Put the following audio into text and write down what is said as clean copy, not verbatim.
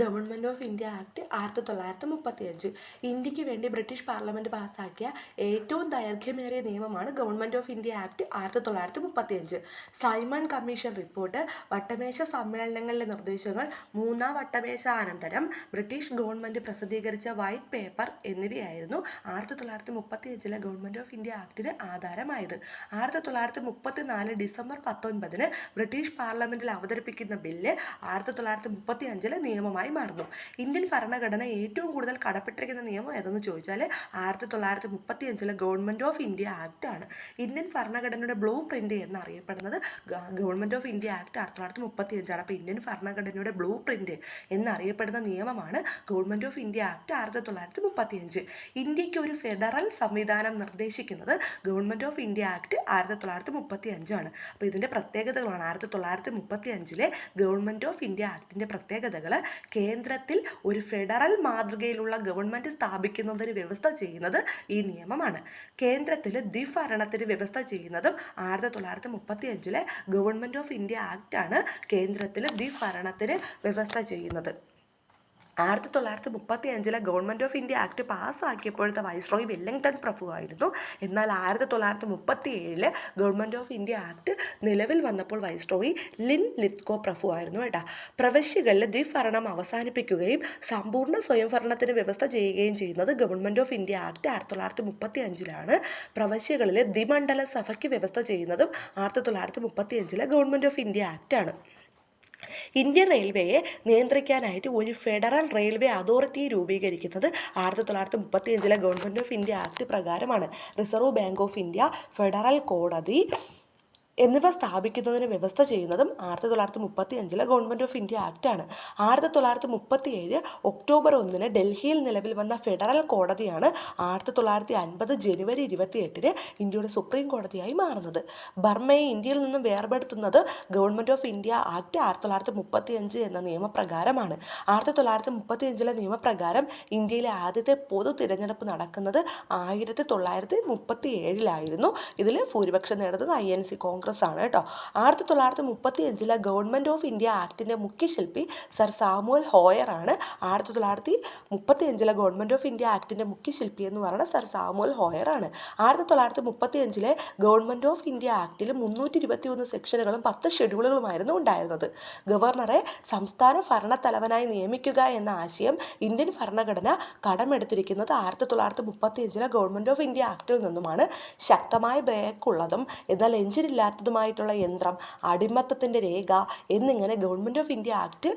Government of India act 1935. ഇന്ത്യക്ക് വേണ്ടി British parliament പാസ്സാക്കിയ ഏറ്റവും ദൈർഘ്യമേറിയ നിയമമാണ് government of India act 1935. Simon commission report, വട്ടമേശ സമ്മേളനങ്ങളിലെ നിർദ്ദേശങ്ങൾ, മൂന്നാം വട്ടമേശ അനന്തരം ബ്രിട്ടീഷ് ഗവൺമെൻറ് പ്രസിദ്ധീകരിച്ച വൈറ്റ് പേപ്പർ എന്നിവയായിരുന്നു 1935 ഗവൺമെൻറ് ഓഫ് ഇന്ത്യ ആക്ടിന് ആധാരമായത്. 1934 ഡിസംബർ 19 ബ്രിട്ടീഷ് പാർലമെൻറ്റിൽ അവതരിപ്പിക്കുന്ന ബില്ല് 1935 നിയമമായി മാറുന്നു. ഇന്ത്യൻ ഭരണഘടന ഏറ്റവും കൂടുതൽ കടപ്പെട്ടിരിക്കുന്ന നിയമം ഏതെന്ന് ചോദിച്ചാൽ 1935 ഗവൺമെൻറ് ഓഫ് ഇന്ത്യ ആക്ട് ആണ്. ഇന്ത്യൻ ഭരണഘടനയുടെ ബ്ലൂ പ്രിന്റ് എന്നറിയപ്പെടുന്നത് ഗവൺമെൻറ് ഓഫ് ഇന്ത്യ ആക്ട് 1935. അപ്പോൾ ഇന്ത്യൻ ഭരണഘടനയുടെ ബ്ലൂ പ്രിന്റ് എന്നറിയപ്പെടുന്ന നിയമമാണ് ഗവൺമെൻറ് ഓഫ് ഇന്ത്യ ആക്ട് 1935. ഇന്ത്യക്ക് ഒരു ഫെഡറൽ സംവിധാനം നിർദ്ദേശിക്കുന്നത് ഗവൺമെൻറ് ഓഫ് ഇന്ത്യ ആക്ട് 1935 ആണ്. അപ്പോൾ ഇതിൻ്റെ പ്രത്യേകതകളാണ് 1935 ഗവൺമെൻറ് ഓഫ് ഇന്ത്യ ആക്ടിൻ്റെ പ്രത്യേകതകൾ. കേന്ദ്രത്തിൽ ഒരു ഫെഡറൽ മാതൃകയിലുള്ള ഗവൺമെൻറ് സ്ഥാപിക്കുന്നതിന് വ്യവസ്ഥ ചെയ്യുന്നത് ഈ നിയമമാണ്. കേന്ദ്രത്തിൽ ദ്വിഭരണത്തിന് വ്യവസ്ഥ ചെയ്യുന്നതും 1935 ഗവൺമെൻറ് ഓഫ് ഇന്ത്യ ആക്ട് ആണ് കേന്ദ്രത്തിൽ ദ്വിഭരണത്തിന് വ്യവസ്ഥ ചെയ്യുന്നത്. 1935 ഗവൺമെൻറ് ഓഫ് ഇന്ത്യ ആക്ട് പാസ്സാക്കിയപ്പോഴത്തെ വൈസ്രോയി വെല്ലിംഗ്ടൺ പ്രഭു ആയിരുന്നു. എന്നാൽ 1937 ഗവൺമെൻറ് ഓഫ് ഇന്ത്യ ആക്ട് നിലവിൽ വന്നപ്പോൾ വൈസ്രോയി ലിൻ ലിത്കോ പ്രഭു ആയിരുന്നു കേട്ടോ. പ്രവിശ്യകളിൽ ദ്വിഭരണം അവസാനിപ്പിക്കുകയും സമ്പൂർണ്ണ സ്വയംഭരണത്തിന് വ്യവസ്ഥ ചെയ്യുകയും ചെയ്യുന്നത് ഗവൺമെൻറ് ഓഫ് ഇന്ത്യ ആക്ട് 1935. പ്രവിശ്യകളിൽ ദ്വിമണ്ഡല സഭയ്ക്ക് വ്യവസ്ഥ ചെയ്യുന്നതും 1935 ഗവൺമെൻറ് ഓഫ് ഇന്ത്യ ആക്ട് ആണ്. ഇന്ത്യൻ റെയിൽവേയെ നിയന്ത്രിക്കാനായിട്ട് ഒരു ഫെഡറൽ റെയിൽവേ അതോറിറ്റിയെ രൂപീകരിക്കുന്നത് 1935 ഗവൺമെൻറ് ഓഫ് ഇന്ത്യ ആക്ട് പ്രകാരമാണ്. Reserve bank of India, federal കോടതി എന്നിവ സ്ഥാപിക്കുന്നതിന് വ്യവസ്ഥ ചെയ്യുന്നതും 1935 ഗവൺമെൻറ് ഓഫ് ഇന്ത്യ ആക്ട് ആണ്. 1937 ഒക്ടോബർ 1 ഡൽഹിയിൽ നിലവിൽ വന്ന ഫെഡറൽ കോടതിയാണ് 1950 ജനുവരി 28 ഇന്ത്യയുടെ സുപ്രീം കോടതിയായി മാറുന്നത്. ബർമയെ ഇന്ത്യയിൽ നിന്നും വേർപെടുത്തുന്നത് ഗവൺമെൻറ് ഓഫ് ഇന്ത്യ ആക്ട് 1935 എന്ന നിയമപ്രകാരമാണ്. 1935 നിയമപ്രകാരം ഇന്ത്യയിലെ ആദ്യത്തെ പൊതു തിരഞ്ഞെടുപ്പ് നടക്കുന്നത് 1937 ഇതിൽ ഭൂരിപക്ഷം നേടുന്നത് INC കോൺഗ്രസ് ആണ് കേട്ടോ. 1935 ഗവൺമെൻറ് ഓഫ് ഇന്ത്യ ആക്ടിൻ്റെ മുഖ്യശില്പി സർ സാമുവൽ ഹോയർ ആണ്. 1935 ഗവൺമെൻറ് ഓഫ് ഇന്ത്യ ആക്ടിൻ്റെ മുഖ്യശില്പി എന്ന് പറയുന്നത് സർ സാമുവൽ ഹോയർ ആണ്. 1935 ഗവൺമെൻറ് ഓഫ് ഇന്ത്യ ആക്ടിൽ 321 സെക്ഷനുകളും 10 ഷെഡ്യൂളുകളുമായിരുന്നു ഉണ്ടായിരുന്നത്. ഗവർണറെ സംസ്ഥാന ഭരണത്തലവനായി നിയമിക്കുക എന്ന ആശയം ഇന്ത്യൻ ഭരണഘടന കടമെടുത്തിരിക്കുന്നത് 1935 ഗവൺമെൻറ് ഓഫ് ഇന്ത്യ ആക്ടിൽ നിന്നുമാണ്. ശക്തമായ ബ്രേക്കുള്ളതും എന്നാൽ എഞ്ചിനില്ലാത്തതുമായിട്ടുള്ള യന്ത്രം, അടിമത്തത്തിൻ്റെ രേഖ എന്നിങ്ങനെ ഗവൺമെൻറ് ഓഫ് ഇന്ത്യ ആക്ട്